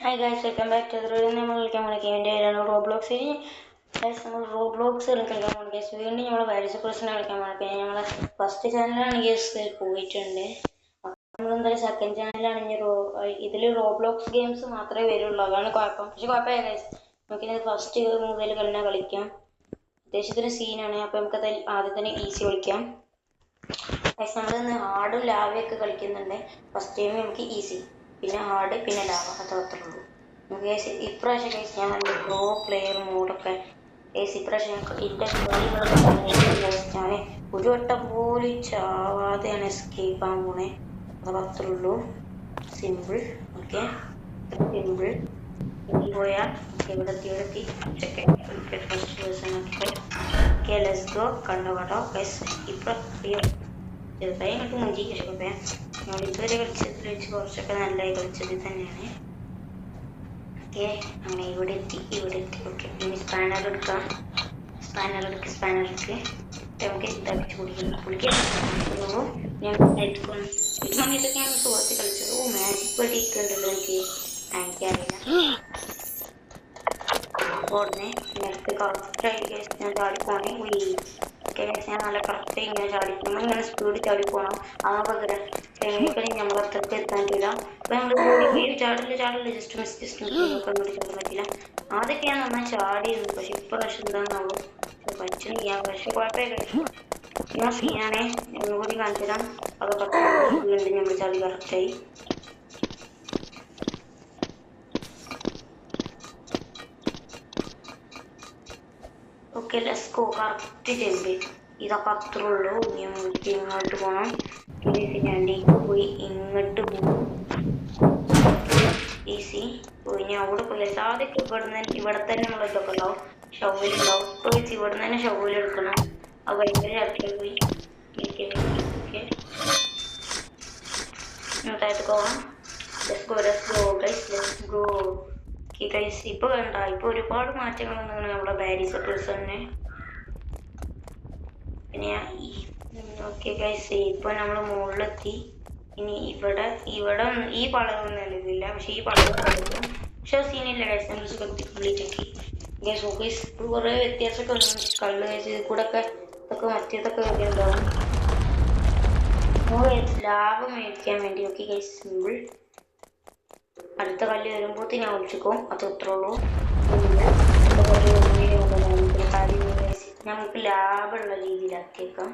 Hi guys, welcome back to the നമ്മൾ കളിക്കാൻ പോണ ഗെയിമിൻ്റെ പേരാണ് റോബ്ലോക്സ്. ഗൈസ് നമ്മൾ റോബ്ലോക്സ് കളിക്കാൻ പോണ ഗൈസ് വീണ്ടും നമ്മൾ വാരിസ് പേഴ്സണെ കളിക്കാൻ പോകണം. പിന്നെ നമ്മളെ ഫസ്റ്റ് ചാനലാണ് ഗൈസ് പോയിട്ടുണ്ട്. നമ്മളെന്തായാലും സെക്കൻഡ് ചാനലാണെങ്കിൽ ഇതിൽ റോബ്ലോക്സ് ഗെയിംസ് മാത്രമേ വരുള്ളൂ, അതാണ് കുഴപ്പം. പക്ഷെ കുഴപ്പമില്ല ഗൈസ്, നമുക്കിത് ഫസ്റ്റ് മുതൽ കളിക്കാം. അത്യാവശ്യത്തിന് സീനാണ്, അപ്പോൾ നമുക്കത് ആദ്യം തന്നെ ഈസി കളിക്കാം. ഗൈസ് നമ്മളിന്ന് ഹാർഡും ലാവയൊക്കെ കളിക്കുന്നുണ്ട്. ഫസ്റ്റ് ടൈം നമുക്ക് ഈസി, പിന്നെ ഹാർഡ്, പിന്നെ ലാവ, അത്രേ ഉള്ളൂ. നമുക്ക് ഇപ്രാവശ്യം കേസ് ഞാൻ എൻ്റെ പ്രോ പ്ലെയർ മോഡൊക്കെ ഇപ്രാവശ്യം എൻ്റെ ഞാൻ ഒരു വട്ടം പോലും ചാവാതെയാണ് എസ്കേപ്പ് ആകാൻ പോണേ. അത് അത്രേ ഉള്ളൂ, സിമ്പിൾ. ഓക്കെ സിമ്പിൾ പോയാൽ ഇവിടെത്തി first person. Okay let's go. കണ്ടോ ഗൈസ് ഇപ്പം ചെറുതായി എനിക്ക് മുഞ്ചി പക്ഷേ ഞാൻ ഇതുവരെ കളിച്ചതിൽ വെച്ച് കുറച്ചൊക്കെ നല്ലതായി കളിച്ചത് തന്നെയാണ്. ഓക്കെ അങ്ങനെ ഇവിടെ എത്തി. ഓക്കെ ഇനി സ്പാനർ എടുക്കാം. സ്പാനർ എടുക്ക് നമുക്ക് ഇതാക്കി കുടിക്കാൻ ഞാൻ എടുക്കണം. ഈ സമയത്തൊക്കെയാണ് സുഹൃത്ത് കളിച്ചത്. മാജിക് പടിയൊക്കെ ഉണ്ടല്ലോ, എനിക്കറിയില്ല. ഉടനെ നേരത്തെ കറക്റ്റായി ഞാൻ ചാടിപ്പോണേ. ഞാൻ നല്ല കറക്റ്റ് ഇങ്ങനെ ചാടിക്കണം, ഇങ്ങനെ സ്പീഡ് ചാടിപ്പോണം. ആ പകരം ടെക്നിക്കലി നമ്മൾ അത്രയ്ക്ക് എത്താൻ പറ്റില്ല. അപ്പൊ നമ്മൾ ചാടില്ല ജസ്റ്റ് മിസ് അങ്ങോട്ട് ചാടാൻ പറ്റില്ല. ആദ്യമൊക്കെയാണ് നമ്മൾ ചാടിയിരുന്നു, പക്ഷെ ഇപ്പൊ പക്ഷെ എന്താണെന്നാവും പറ്റുന്നില്ല. പക്ഷെ കുഴപ്പമില്ല, ഞാൻ സീനാണേ ഒന്നുകൂടി കാണിച്ചു തരാം. അതൊക്കെ വീണ്ടും നമ്മൾ ചാടി കറക്റ്റായി. Okay let's go. കറക്റ്റ് ചെമ്പ് ഇതൊക്കെ അത്രേ ഉള്ളൂ. നമുക്ക് ഇങ്ങോട്ട് പോകണം. രണ്ടേക്ക് പോയി ഇങ്ങോട്ട് പോകും. ഈസി പോയി ഞാൻ അവിടെ പോയി. ആദ്യമൊക്കെ ഇവിടെ തന്നെ നമ്മൾ ഇതൊക്കെ ഉണ്ടാവും, ഷവലുണ്ടാവും. പോയി ഇവിടെ തന്നെ ഷവലെടുക്കണം. അത് ഭയങ്കര അടുത്തേക്ക് പോയി. താഴത്ത് പോകാം. ഇപ്പൊ വേണ്ട, ഇപ്പൊ ഒരുപാട് മാറ്റങ്ങൾ വന്നിങ്ങനെ നമ്മുടെ ബാരിസ് പേഴ്സണിന്. പിന്നെ ഓക്കെ ഗൈസ് ഇപ്പൊ നമ്മൾ മുകളിലെത്തി. ഇനി ഇവിടെ ഈ പളവൊന്നും നിലവില്ല, പക്ഷെ ഈ പളവ് കളിക്കും. പക്ഷെ സീനില്ല ഗൈസ്, നമ്മൾ കംപ്ലീറ്റ് ആക്കി. ഗൈസ് ഇപ്പോൾ കുറേ വ്യത്യാസമൊക്കെ ഉണ്ട്. കള്ള് ഗൈസ് ഇത് കൂടെ ഒക്കെ ഇതൊക്കെ മറ്റേതൊക്കെ വരുന്നുണ്ടാവും. ലാഭം മേടിക്കാൻ വേണ്ടി. Okay guys simple. അടുത്ത കല്ല് വരുമ്പോഴത്തെ ഞാൻ ഒളിച്ചിക്കും, അത് അത്രേ ഉള്ളൂ. നമുക്ക് ലാഭമുള്ള രീതിയിലാക്കിയേക്കാം.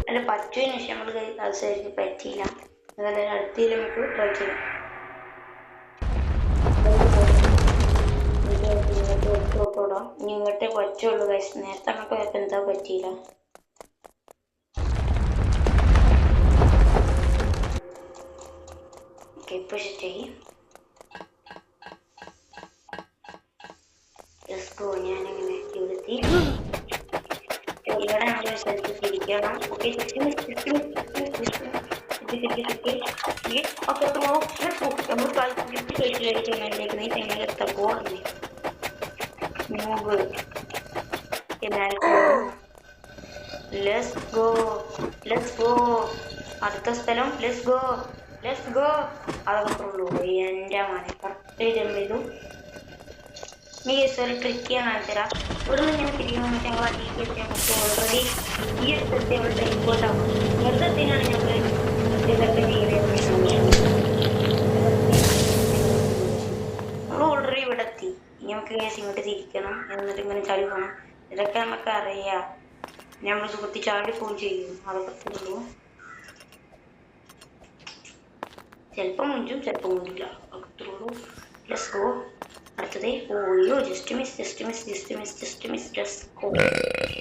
അല്ല പറ്റുമെന്ന് പക്ഷെ നമ്മൾ അത് ശരിക്കും പറ്റിയില്ല. അതുപോലെ അടുത്തതിൽ നമുക്ക് ട്രൈ ചെയ്യാം. ഇങ്ങോട്ടേ പറ്റുള്ളൂ ഗൈസ്, നേരത്തെ അങ്ങോട്ട് പോയപ്പോൾ എന്താ പറ്റിയില്ല. ഇപ്പൊ ശരി ഞാനിങ്ങനെ ഇവിടെ നമ്മൾ സ്ഥലത്ത് തിരിക്കണം. ഓക്കെ നമ്മൾ തപ്പോ അടുത്ത സ്ഥലം ലെറ്റ്സ് ഗോ. അതൊക്കെ ഉള്ളൂ. എൻ്റെ മനെ കറക്റ്റ് ജമ്പ് ചെയ്തു. ഈ ഒരു ട്രിക്കിയാണ് കാണിച്ചുതരാം. ഇവിടെ നിന്ന് ഞാൻ തിരികെ ഞങ്ങൾ അടിയിലേക്ക് നമുക്ക് ഓൾറെഡി ഈ ഒരു സ്ഥലത്ത് നമ്മൾ ടൈപ്പോട്ടാവും. വെറുതെത്തിനാണ് ഞങ്ങൾ ഇതൊക്കെ ചെയ്യുന്നത്. നമ്മൾ ഓൾറെഡി ഇവിടെ എത്തി. ഇനി നമുക്ക് കേസ് ഇങ്ങോട്ട് തിരിക്കണം, എന്നിട്ട് ഇങ്ങനെ ചാടി പോകണം. ഇതൊക്കെ നമുക്ക് അറിയാം. നമ്മൾ സുഹൃത്തി ചാടി പോവുകയും ചെയ്യും. അതൊക്കെ ഉള്ളൂ. ചിലപ്പോൾ മുഞ്ചും ചിലപ്പോൾ മുഞ്ചില്ല, അത്രയുള്ളൂ. Let's go. അടുത്തത് ഓയോ ജസ്റ്റ് മിസ്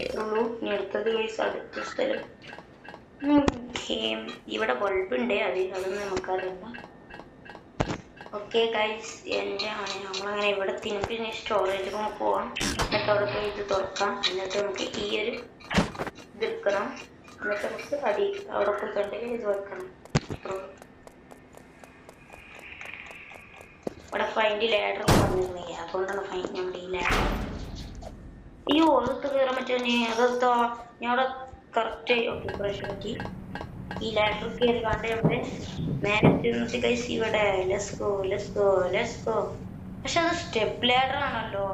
അത്രയുള്ളൂ. ഇനി അടുത്തത് അടുത്ത സ്ഥലം. ഇവിടെ ബൾബുണ്ട്, അതൊന്നും നമുക്കറിയില്ല. ഓക്കെ ഗൈസ് എൻ്റെ നമ്മളങ്ങനെ ഇവിടെ പിന്നെ സ്റ്റോറേജ് നമുക്ക് പോവാം. എന്നിട്ട് അവിടെ പോയി ഇത് തുറക്കാം. എന്നിട്ട് നമുക്ക് ഈ ഒരു ഇത് എടുക്കണം. എന്നിട്ട് നമുക്ക് അവിടെ പോയി കണ്ടെങ്കിൽ ഇത് വെക്കണം. അത്രയുള്ളൂ. ഇവിടെ ഫൈൻഡ് ലാഡർ വന്നിരുന്നേ, അതുകൊണ്ടാണ് ഫൈൻ നമ്മുടെ ഈ ലാഡർ. ഈ ഒഴുത്ത് കയറാൻ പറ്റുമോ? അതെടുത്തോ. ഞാൻ അവിടെ കറക്റ്റ് ഓക്കെ പ്രഷർ പറ്റി ഈ ലാഡർ കയറി കണ്ട് നമ്മുടെ നേരത്തെ ഗൈസ് ഇവിടെ let's go let's go let's go. പക്ഷെ അത് സ്റ്റെപ്പ് ലാഡർ ആണല്ലോ.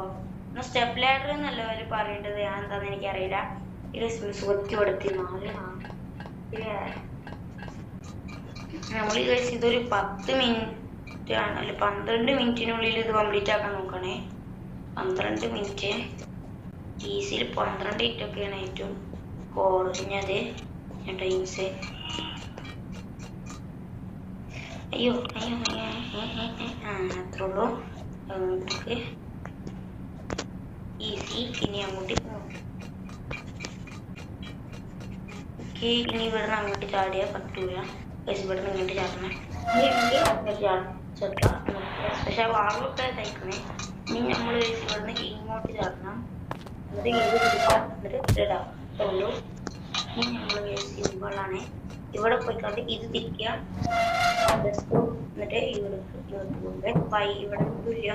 സ്റ്റെപ്പ് ലാഡർ എന്നല്ലോ അവർ പറയേണ്ടത്. ഞാൻ എന്താന്ന് എനിക്കറിയില്ല. ഇത് സുഖത്തിപ്പെടുത്തി നമ്മൾ ഗൈസ് ഇതൊരു 10 മിനിറ്റ് ആണ് അല്ല 12 മിനിറ്റിനുള്ളിൽ ഇത് കംപ്ലീറ്റ് ആക്കാൻ നോക്കണേ. 12 മിനിറ്റ് ഈസിയിൽ 12 മിനിറ്റൊക്കെയാണ് ഏറ്റവും കുറഞ്ഞത് ടൈംസ്. അയ്യോ അയ്യോ അത്രേ ഉള്ളൂ. അങ്ങോട്ടേക്ക് ഈസി. ഇനി അങ്ങോട്ട് ഓക്കെ. ഇനി ഇവിടുന്ന് അങ്ങോട്ട് ചാടിയാൽ പറ്റൂല. ഇവിടുന്ന് ഇങ്ങോട്ട് ചാടണം. പക്ഷെ വാളൊക്കെ തയ്ക്കണേ. ഇനി നമ്മൾ ഇവിടുന്ന് ഇങ്ങോട്ട് ചാടണം. എന്നിട്ട് ഇടാം ഉള്ളൂ. ഇനി നമ്മൾ സിമ്പിളാണ്. ഇവിടെ പോയിക്കാണ്ട് ഇത് തിരിക്കുക. എന്നിട്ട് ഇവിടെ ഇവിടെ ഇല്ല.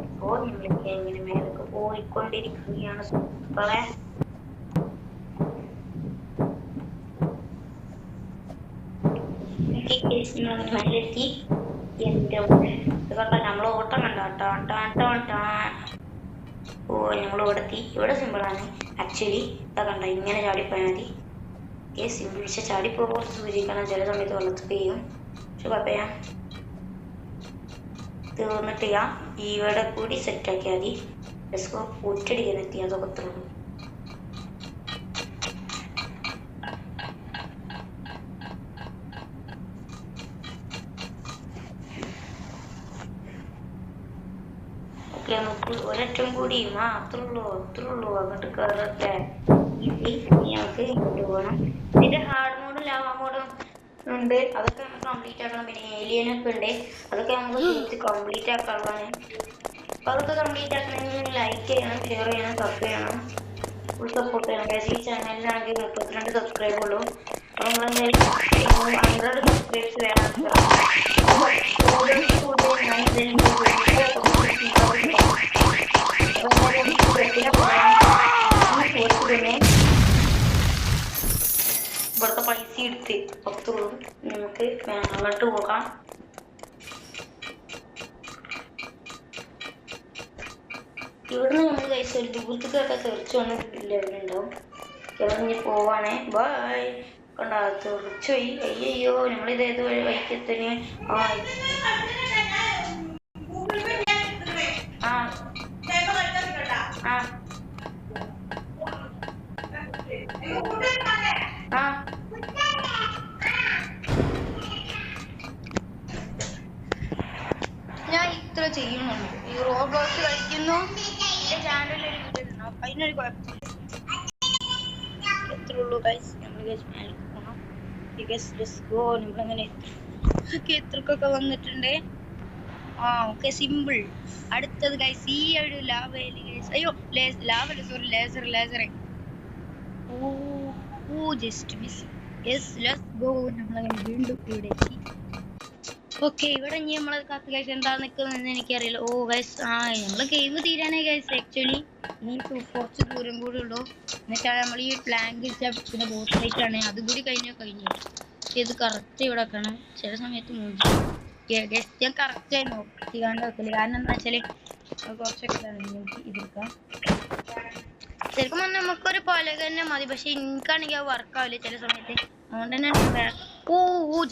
ഇപ്പോൾ നമ്മൾക്ക് എങ്ങനെ മേലൊക്കെ പോയിക്കൊണ്ടിരിക്കുകയാണ് സുഹൃത്തുക്കളെ. മേലെത്തി. എന്റെ നമ്മൾ ഓട്ടം കണ്ടോ. ഓ നമ്മൾ ഇവിടെ എത്തി. ഇവിടെ സിമ്പിളാണ് ആക്ച്വലി. ഇതാ കണ്ട ഇങ്ങനെ ചാടിപ്പോയാൽ മതി. സിമ്പിൾ. പക്ഷെ ചാടിപ്പോ കുറച്ച് സൂചിക്കണം. ചില സമയത്ത് വെള്ളത്തിൽ പെയ്യും. പക്ഷെ കുഴപ്പമില്ല. തീർന്നിട്ട് ഇവിടെ കൂടി സെറ്റാക്കിയാൽ മതി. ഡെസ്കോ ഒറ്റടിക്കാൻ എത്തി. അതൊക്കെ അത്രയുള്ളൂ. ഓക്കെ നമുക്ക് ഒരറ്റം കൂടി അത്രയുള്ളൂ. അങ്ങോട്ട് കയറട്ടെ. ഞങ്ങൾക്ക് ഇങ്ങോട്ട് പോകണം. ഇതിന്റെ ഹാർഡ് മോഡും ലാവ മോഡും ഉണ്ട്. അതൊക്കെ നമുക്ക് കംപ്ലീറ്റ് ആക്കണം. പിന്നെ ഏലിയനൊക്കെ ഉണ്ട്. അതൊക്കെ നമുക്ക് കംപ്ലീറ്റ് ആക്കാനുള്ളതാണ്. അപ്പൊ അതൊക്കെ കംപ്ലീറ്റ് ആക്കണമെങ്കിൽ ലൈക്ക് ചെയ്യണം, ഷെയർ ചെയ്യണം, സബ് ചെയ്യണം, ഫുൾ സപ്പോർട്ട് ചെയ്യണം. ഈ ചാനലിലാണെങ്കിൽ 32 സബ്സ്ക്രൈബ് ഉള്ളൂ. അപ്പൊ നമ്മളെന്തായാലും 100 സബ്സ്ക്രൈബ്സ് വേണം. ഇവിടുത്തെ പൈസ എടുത്ത് പുറത്തുള്ളൂ. നമുക്ക് അങ്ങോട്ട് പോകാം. ഇവിടുന്ന് നമ്മൾ പൈസ ഒരു ദൂരത്തേക്കൊക്കെ തെറിച്ച് വന്ന ലെവൽ ഉണ്ടാവും. ഇറങ്ങി പോവാണേ. ബൈ. കണ്ടാ തെറിച്ചു പോയി. അയ്യോ നമ്മളിതേത് വഴിക്കെത്തിന്. ഞാൻ ഇത്ര ചെയ്യുന്നുണ്ട്. ഈ റോബോട്ട് കളിക്കുന്നു. എന്റെ ചാനലിൽ ഒരു വീഡിയോ ഇടണം. അതിനൊരു കുഴപ്പമില്ല. എത്ര ഉള്ളൂ ഗൈസ്. നമ്മൾ മേലേക്ക് പോകണം. നമ്മളങ്ങനെ എത്രക്കൊക്കെ വന്നിട്ടുണ്ട്. Okay simple. അടുത്തത് ഗൈസ് ഈ ഒരു ലാവയില് ഗൈസ്. അയ്യോ ലാവല്ല, sorry laser. Just miss. Yes let's go. നമ്മളങ്ങനെ വീണ്ടും ഇവിടെ എത്തി. ഓക്കെ ഇവിടെ ഇനി നമ്മളെ കാത്ത് ഗൈസ് എന്താ നിൽക്കുന്നതെന്ന് എനിക്കറിയില്ല. ഗൈസ് നമ്മള് ഗെയിം തീരാനേ ഗൈസ്. ആക്ച്വലി ഇനി കുറച്ച് ദൂരം കൂടി ഉള്ളൂ. എന്നിട്ടാണ് നമ്മൾ ഈ പ്ലാങ്ക് പിന്നെ ബോട്ട് ഫൈറ്റ് ആണ്. അതും കൂടി കഴിഞ്ഞു. ഇത് കറക്റ്റ് ഇവിടെ വെക്കണം. ചില സമയത്ത് ഞാൻ കറക്റ്റ് ആയി നോക്കിക്കാണ്ട് വെക്കില്ല. കാരണം എന്താ വെച്ചാല് കുറച്ചൊക്കെ ഇതെടുക്കാം. ശരിക്കും പറഞ്ഞാൽ നമുക്കൊരു പലക തന്നെ മതി. പക്ഷെ എനിക്കാണെങ്കിൽ അത് വർക്കാവില്ല ചില സമയത്ത്. അതുകൊണ്ട് തന്നെ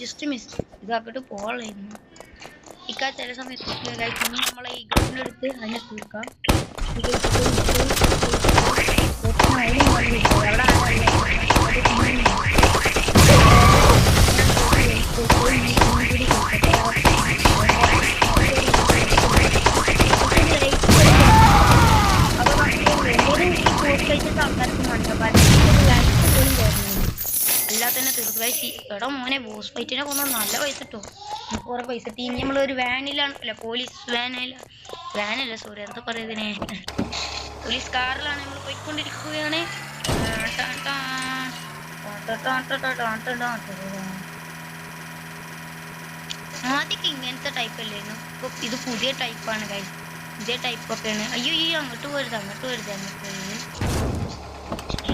ജസ്റ്റ് മിസ്. ഇതാക്കിട്ട് പോളായിരുന്നു ഇക്ക ചില സമയത്ത്. നമ്മളെ ഈ ഗണ്ണെടുത്ത് അതിനെ തീർക്കാം. അല്ലാതെ തന്നെ തീർത്ത് കഴിച്ച്. എടാ മോനെ ബോസ് ഫൈറ്റിനെ കൊന്നാൽ നല്ല പൈസ കിട്ടും. നമുക്ക് കുറെ പൈസ കിട്ടി. ഇനി നമ്മളൊരു വാനിലാണ്, അല്ല പോലീസ് വാനല്ല സോറി എന്താ പറയുന്നതിനെ, പോലീസ് കാറിലാണ് നമ്മൾ പോയിക്കൊണ്ടിരിക്കുകയാണ്. ആദ്യമൊക്കെ ഇങ്ങനത്തെ ടൈപ്പ് അല്ലായിരുന്നു. ഇപ്പൊ ഇത് പുതിയ ടൈപ്പാണ് ഗൈസ്. പുതിയ ടൈപ്പൊക്കെയാണ്. അയ്യോ അങ്ങോട്ട് പോരുത്.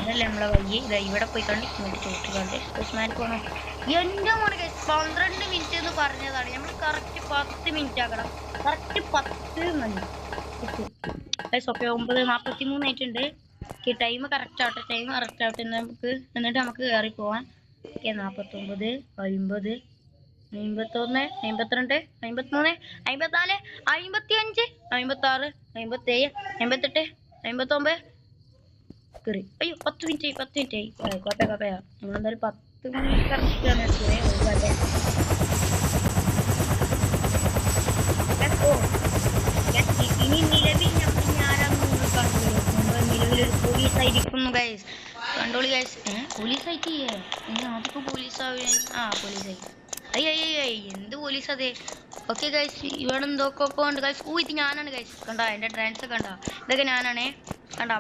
ഇതല്ലേ നമ്മളെ വഴി. ഇതാ ഇവിടെ പോയി കണ്ട് ഇങ്ങോട്ട് ചോട്ടി കണ്ട് ഉസ്മാൻ പോകണം. എൻ്റെ മോനെ ഗൈസ് 12 മിനിറ്റ് എന്ന് പറഞ്ഞതാണ്. നമ്മൾ കറക്റ്റ് 10 മിനിറ്റ് ആക്കണം. കറക്റ്റ് 10 മണി ഗൈസ്. ഓക്കെ 9:43 ആയിട്ടുണ്ട്. ടൈം കറക്റ്റ് ആവട്ടെ, ടൈം കറക്റ്റ് ആവട്ടെ. എന്നിട്ട് നമുക്ക് കയറി പോവാം. ഓക്കെ 49, 50, 51, 52, 53, 54, 55, 56, 57, 58, 59 കയറി. അയ്യോ 10 മിനിറ്റ് ആയി, 10 മിനിറ്റ് ആയി. കുഴപ്പമില്ല. നമ്മളെന്തായാലും 10 മണി കറക്റ്റാണ് എടുത്തത്. ഇനി നിലവിൽ നമ്മൾ ആരാന്ന് കണ്ടു. നിലവിലൊരു പോലീസായിരിക്കുന്നു ഗൈസ്. കണ്ടോളി ഗൈസ്. പോലീസായിട്ട് അതിപ്പോ പോലീസാവേ. പോലീസായി. അയ്യയ്യ എന്ത് പോലീസ് അതെ. ഓക്കെ ഗൈസ് ഇവിടെ എന്തൊക്കെ ഉണ്ട് ഗൈസ്. ഇത് ഞാനാണ് ഗൈസ്. കണ്ട എൻ്റെ ഡാൻസ് കണ്ട. ഇതൊക്കെ ഞാനാണേ. കണ്ട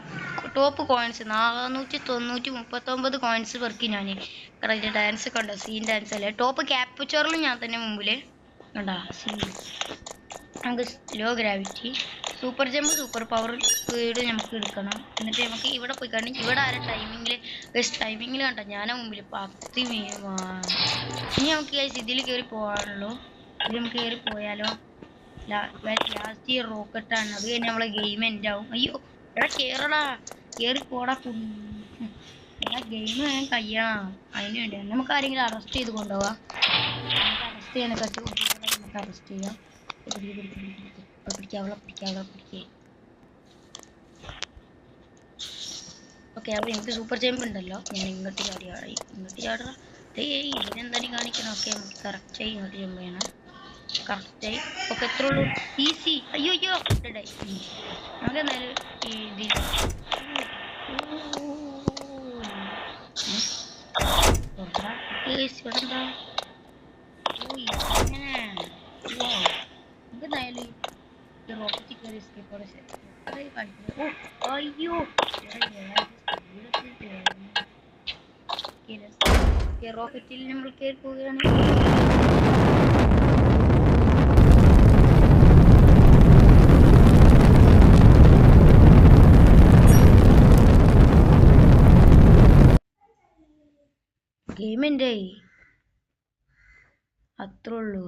ടോപ്പ് കോയിൻസ് 439 കോയിൻസ് പെറുക്കി ഞാൻ. കണ്ട ഡാൻസ് കണ്ട. സീൻ ഡാൻസ് അല്ലേ. ടോപ്പ് ക്യാപ്ചറിലും ഞാൻ തന്നെ മുമ്പില്. കണ്ട സീൻ. നമുക്ക് low gravity, super jump, super power speed നമുക്ക് എടുക്കണം. എന്നിട്ട് നമുക്ക് ഇവിടെ പോയി കണ്ടി. ഇവിടെ ആരാ ടൈമിങ്ങിൽ കണ്ട ഞാനാ മുമ്പിൽ 10 ഇനി നമുക്ക് ഇതിൽ കയറി പോകാനുള്ളൂ. ഇതിൽ നമുക്ക് കയറി പോയാലോ. ലാസ്റ്റ് ഈ റോക്കറ്റാണ്. അത് കഴിഞ്ഞ് നമ്മളെ ഗെയിം എൻഡ് ആവും. അയ്യോ എടാ കേറടാ, കയറി പോടാ. ഗെയിം ഞാൻ കഴിയണം. അതിന് വേണ്ടിയാണ്. നമുക്ക് ആരെങ്കിലും അറസ്റ്റ് ചെയ്ത് കൊണ്ടുപോവാം. നമുക്ക് അറസ്റ്റ് ചെയ്യാൻ നമുക്ക് അറസ്റ്റ് ചെയ്യാം. പിടിക്കുക. ഓക്കെ അപ്പോൾ എനിക്ക് സൂപ്പർ ജമ്പ് ഉണ്ടല്ലോ. ഞാൻ ഇങ്ങോട്ട് ചാടറ. ഇതിനെന്തായാലും കാണിക്കണം. ഓക്കെ നമുക്ക് കറക്റ്റായി ഇങ്ങോട്ട് ജമ്പ് ചെയ്യണം. കറക്റ്റായി. ഓക്കെ എത്ര ഉള്ളൂ. ഈസി. അയ്യോ നമുക്ക് എന്തായാലും ഇതിൽ ഇവിടെന്താ നമുക്ക് എന്തായാലും റോക്കറ്റ് കയറി എസ്കേപ്പോടെ കാണിക്കുന്നത്. അയ്യോ റോക്കറ്റിൽ നമ്മൾ കയറി പോവുകയാണ്. ഗെയിം എൻ്റെ അത്രേ ഉള്ളൂ.